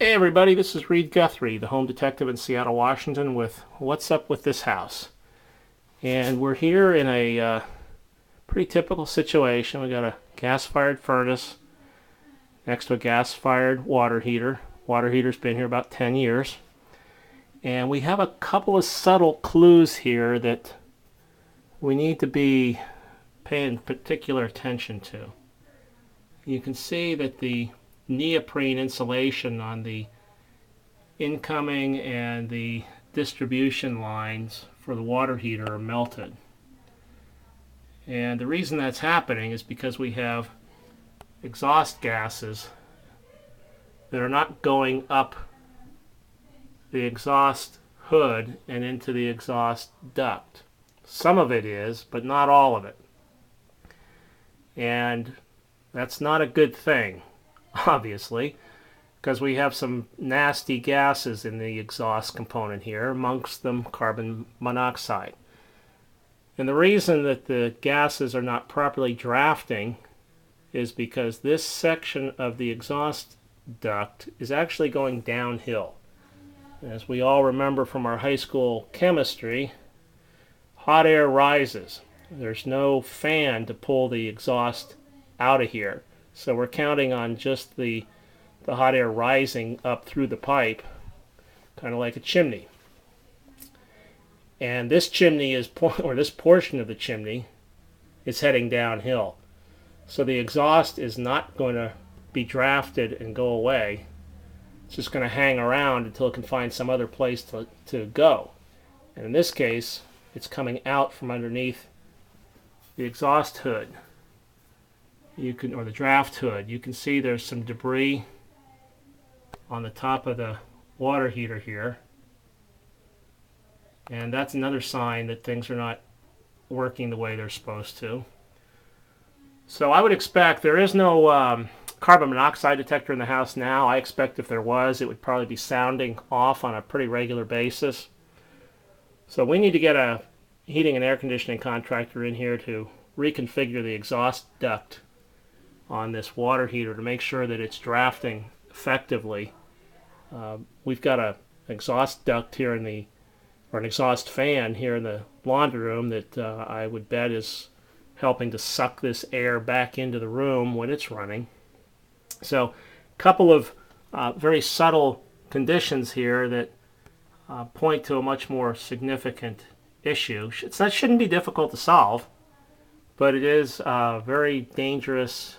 Hey everybody, this is Reid Guthrie, the home detective in Seattle, Washington with What's Up with This House. And we're here in a pretty typical situation. We got a gas-fired furnace next to a gas-fired water heater. Water heater's been here about 10 years. And we have a couple of subtle clues here that we need to be paying particular attention to. You can see that the neoprene insulation on the incoming and the distribution lines for the water heater are melted. And the reason that's happening is because we have exhaust gases that are not going up the exhaust hood and into the exhaust duct. Some of it is, but not all of it. And that's not a good thing, obviously, because we have some nasty gases in the exhaust component here, amongst them carbon monoxide. And the reason that the gases are not properly drafting is because this section of the exhaust duct is actually going downhill. As we all remember from our high school chemistry, hot air rises. There's no fan to pull the exhaust out of here. So we're counting on just the hot air rising up through the pipe, kind of like a chimney. And this chimney is, or this portion of the chimney, is heading downhill. So the exhaust is not going to be drafted and go away. It's just going to hang around until it can find some other place to go. And in this case, it's coming out from underneath the exhaust hood. Or the draft hood. You can see there's some debris on the top of the water heater here. And that's another sign that things are not working the way they're supposed to. So I would expect there is no carbon monoxide detector in the house now. I expect if there was, it would probably be sounding off on a pretty regular basis. So we need to get a heating and air conditioning contractor in here to reconfigure the exhaust duct on this water heater to make sure that it's drafting effectively. We've got an exhaust duct here or an exhaust fan here in the laundry room that I would bet is helping to suck this air back into the room when it's running. So a couple of very subtle conditions here that point to a much more significant issue. That shouldn't be difficult to solve, but it is a very dangerous,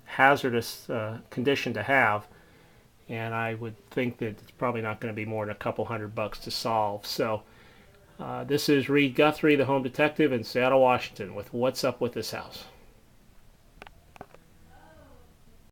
hazardous condition to have. And I would think that it's probably not going to be more than a couple $100 to solve. So this is Reid Guthrie, the home detective in Seattle, Washington, with What's Up with This House.